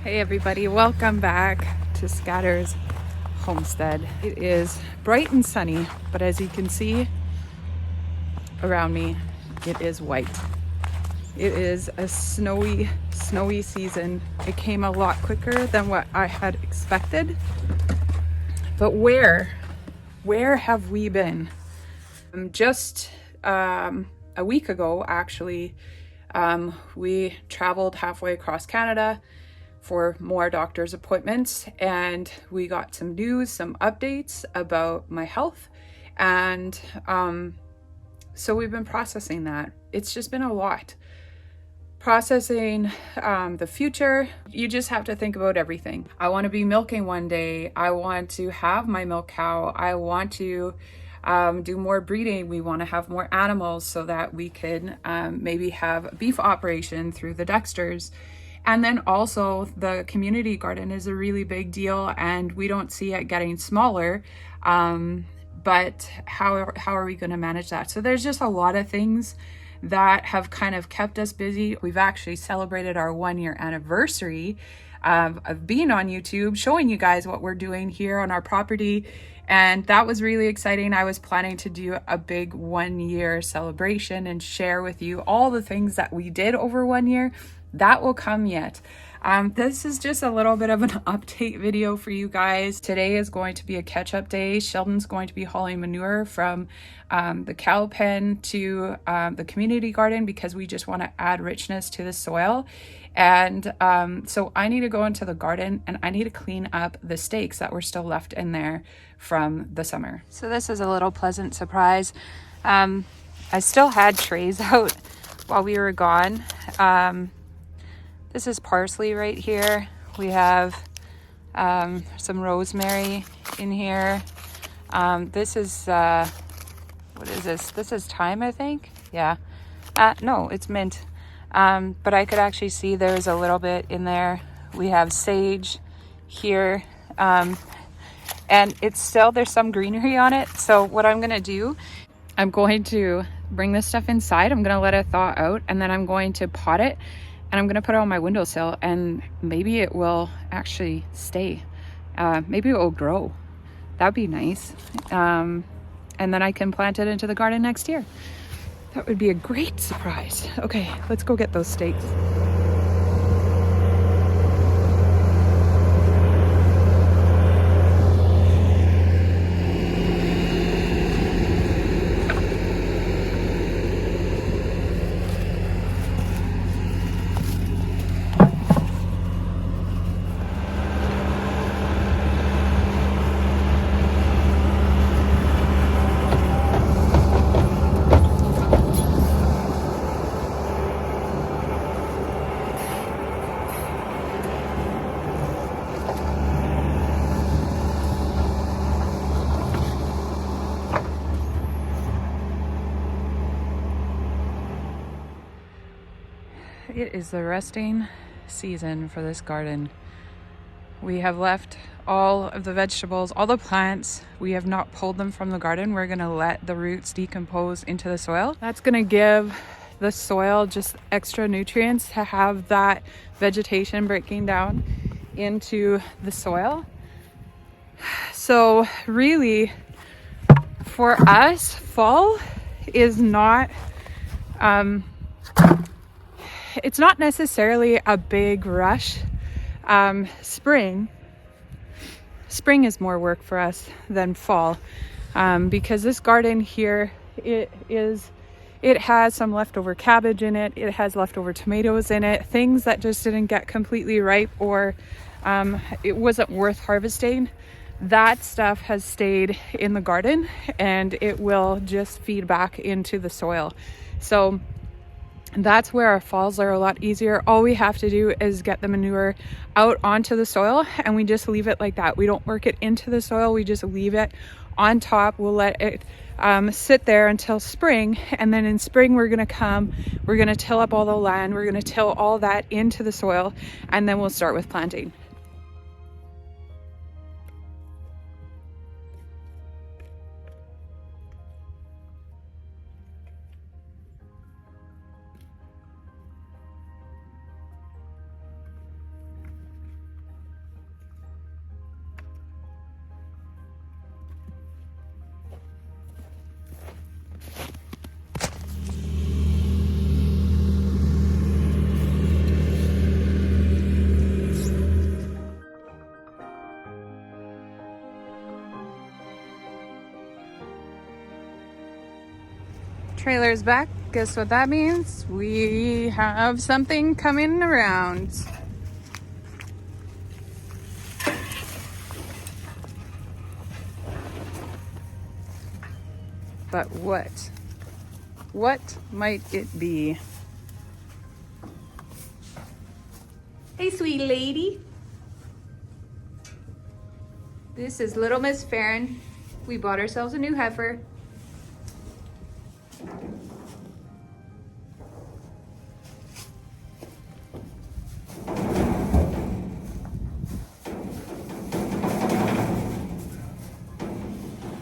Hey everybody, welcome back to Scatter's homestead. It is bright and sunny, but as you can see around me, it is white. It is a snowy season. It came a lot quicker than what I had expected. But where have we been? Just a week ago, actually, we traveled halfway across Canada for more doctor's appointments, and we got some news, some updates about my health. And so we've been processing that. It's just been a lot. Processing the future. You just have to think about everything. I want to be milking one day. I want to have my milk cow. I want to do more breeding. We want to have more animals so that we can maybe have a beef operation through the Dexters. And then also the community garden is a really big deal, and we don't see it getting smaller. But how are we going to manage that? So there's just a lot of things that have kind of kept us busy. We've actually celebrated our 1-year anniversary of being on YouTube, showing you guys what we're doing here on our property. And that was really exciting. I was planning to do a big 1-year celebration and share with you all the things that we did over 1 year. That will come yet. This is just a little bit of an update video for you guys. Today is going to be a catch-up day. Sheldon's going to be hauling manure from the cow pen to the community garden because we just want to add richness to the soil. And so I need to go into the garden and I need to clean up the stakes that were still left in there from the summer. So this is a little pleasant surprise. I still had trays out while we were gone. This is parsley right here. We have some rosemary in here. This is, what is this? This is thyme, I think. Yeah. No, it's mint. But I could actually see there's a little bit in there. We have sage here. And it's still, there's some greenery on it. So what I'm going to do, I'm going to bring this stuff inside. I'm going to let it thaw out, and then I'm going to pot it. And I'm going to put it on my windowsill, and maybe it will actually stay. Maybe it will grow. That'd be nice. And then I can plant it into the garden next year. That would be a great surprise. Okay, let's go get those stakes. It is the resting season for this garden. We have left all of the vegetables, all the plants. We have not pulled them from the garden. We're going to let the roots decompose into the soil. That's going to give the soil just extra nutrients to have that vegetation breaking down into the soil. So really, for us, fall is not it's not necessarily a big rush. Spring is more work for us than fall, because this garden here, it has some leftover cabbage in it. It has leftover tomatoes in it, things that just didn't get completely ripe, or it wasn't worth harvesting. That stuff has stayed in the garden, and it will just feed back into the soil. So that's where our falls are a lot easier. All we have to do is get the manure out onto the soil, and we just leave it like that. We don't work it into the soil. We just leave it on top. We'll let it sit there until spring, and then in spring we're going to till up all the land. We're going to till all that into the soil, and then we'll start with planting. Trailer's back. Guess what that means? We have something coming around. But what? What might it be? Hey, sweet lady. This is little Miss Farron. We bought ourselves a new heifer.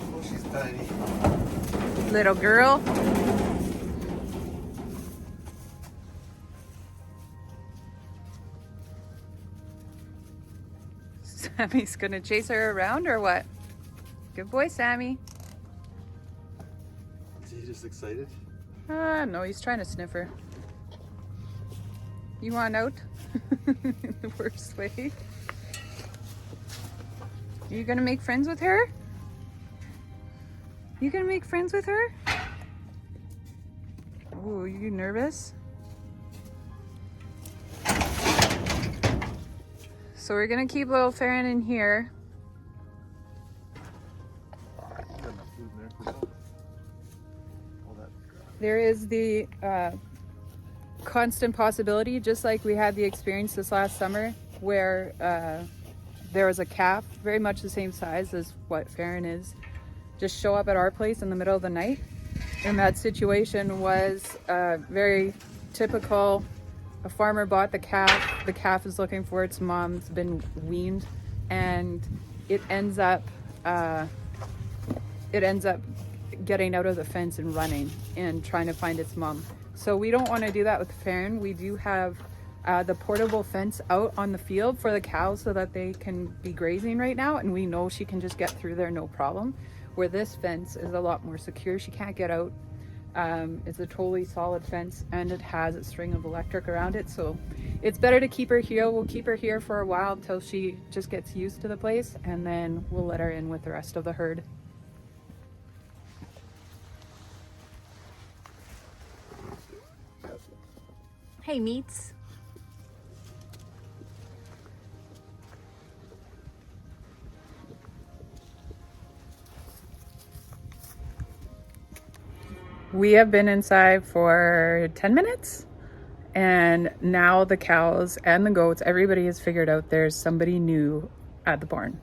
Oh, she's tiny. Little girl. Sammy's gonna chase her around or what? Good boy, Sammy. Is he just excited? No, he's trying to sniff her. You want out? In the worst way. Are you gonna make friends with her? You gonna make friends with her? Ooh, are you nervous? So we're gonna keep little Farron in here. Got enough food in there for that. All that crap. There is the constant possibility, just like we had the experience this last summer, where there was a calf, very much the same size as what Farron is, just show up at our place in the middle of the night. And that situation was very typical. A farmer bought the calf is looking for its mom, it's been weaned, and it ends up getting out of the fence and running and trying to find its mom. So we don't want to do that with Farron. We do have the portable fence out on the field for the cows so that they can be grazing right now, and we know she can just get through there no problem. Where this fence is a lot more secure, she can't get out. It's a totally solid fence and it has a string of electric around it, so it's better to keep her here. We'll keep her here for a while until she just gets used to the place, and then we'll let her in with the rest of the herd. Hey, meats. We have been inside for 10 minutes, and now the cows and the goats, everybody has figured out there's somebody new at the barn.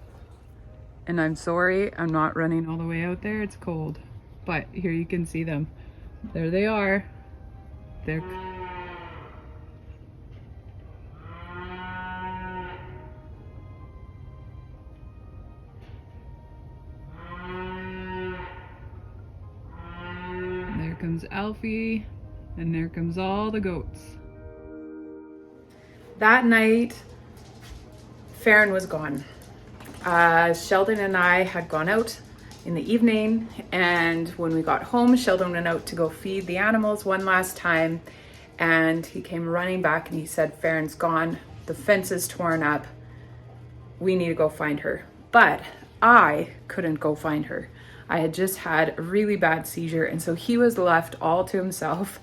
And I'm sorry, I'm not running all the way out there. It's cold, but here you can see them. There they are. They're comes Alfie, and there comes all the goats. That night, Farron was gone. Sheldon and I had gone out in the evening, and when we got home, Sheldon went out to go feed the animals one last time, and he came running back and he said, Farron's gone, the fence is torn up, we need to go find her. But I couldn't go find her. I had just had a really bad seizure, and so he was left all to himself,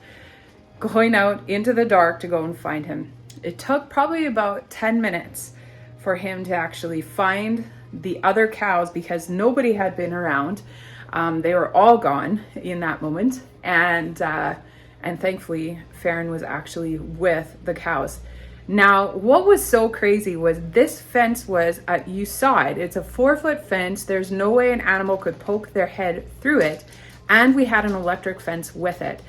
going out into the dark to go and find him. It took probably about 10 minutes for him to actually find the other cows because nobody had been around. They were all gone in that moment, and thankfully Farron was actually with the cows. Now, what was so crazy was this fence was, you saw it, it's a 4-foot fence. There's no way an animal could poke their head through it. And we had an electric fence with it.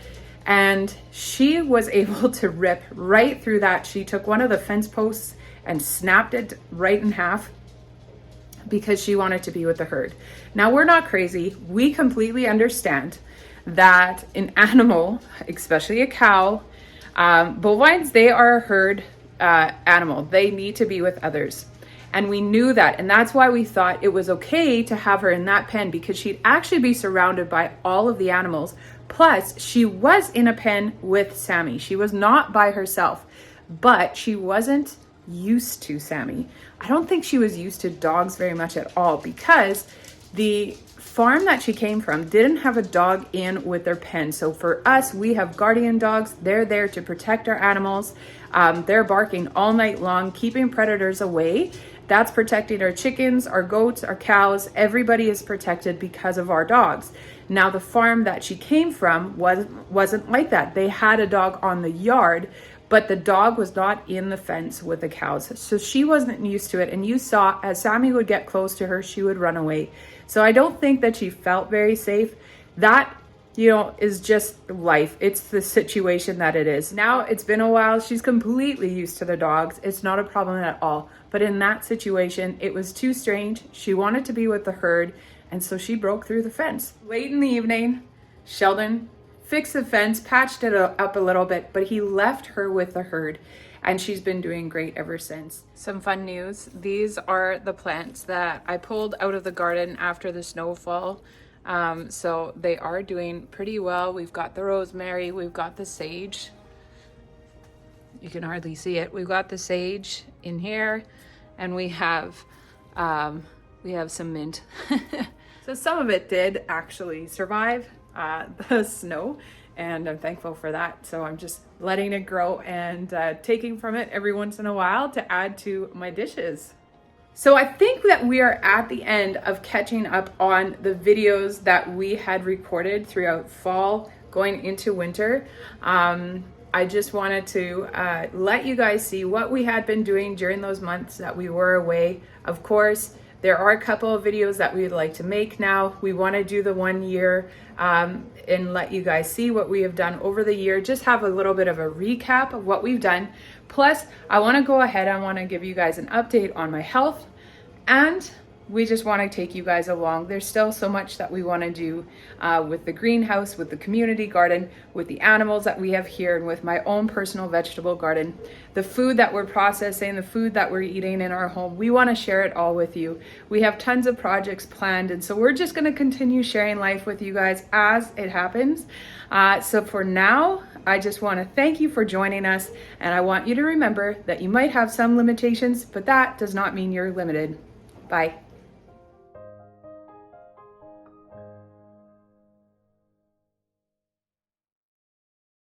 And she was able to rip right through that. She took one of the fence posts and snapped it right in half because she wanted to be with the herd. Now, we're not crazy. We completely understand that an animal, especially a cow, bovines, they are a herd animal. They need to be with others. And we knew that. And that's why we thought it was okay to have her in that pen, because she'd actually be surrounded by all of the animals. Plus, she was in a pen with Sammy. She was not by herself, but she wasn't used to Sammy. I don't think she was used to dogs very much at all, because the farm that she came from didn't have a dog in with their pen. So for us, we have guardian dogs. They're there to protect our animals. They're barking all night long, keeping predators away. That's protecting our chickens, our goats, our cows. Everybody is protected because of our dogs. Now, the farm that she came from wasn't like that. They had a dog on the yard, but the dog was not in the fence with the cows. So she wasn't used to it. And you saw as Sammy would get close to her, she would run away. So I don't think that she felt very safe. That, is just life. It's the situation that it is. Now it's been a while. She's completely used to the dogs. It's not a problem at all. But in that situation, it was too strange. She wanted to be with the herd. And so she broke through the fence. Late in the evening, Sheldon fixed the fence, patched it up a little bit, but he left her with the herd. And she's been doing great ever since. Some fun news. These are the plants that I pulled out of the garden after the snowfall. So they are doing pretty well. We've got the rosemary, we've got the sage. You can hardly see it. We've got the sage in here, and we have some mint. So some of it did actually survive the snow, and I'm thankful for that. So I'm just letting it grow and taking from it every once in a while to add to my dishes. So I think that we are at the end of catching up on the videos that we had recorded throughout fall going into winter. I just wanted to let you guys see what we had been doing during those months that we were away. Of course, there are a couple of videos that we'd like to make now. We want to do the 1 year and let you guys see what we have done over the year. Just have a little bit of a recap of what we've done. Plus, I want to go ahead. I want to give you guys an update on my health, and we just want to take you guys along. There's still so much that we want to do with the greenhouse, with the community garden, with the animals that we have here, and with my own personal vegetable garden. The food that we're processing, the food that we're eating in our home, we want to share it all with you. We have tons of projects planned, and so we're just going to continue sharing life with you guys as it happens. So for now, I just want to thank you for joining us, and I want you to remember that you might have some limitations, but that does not mean you're limited. Bye.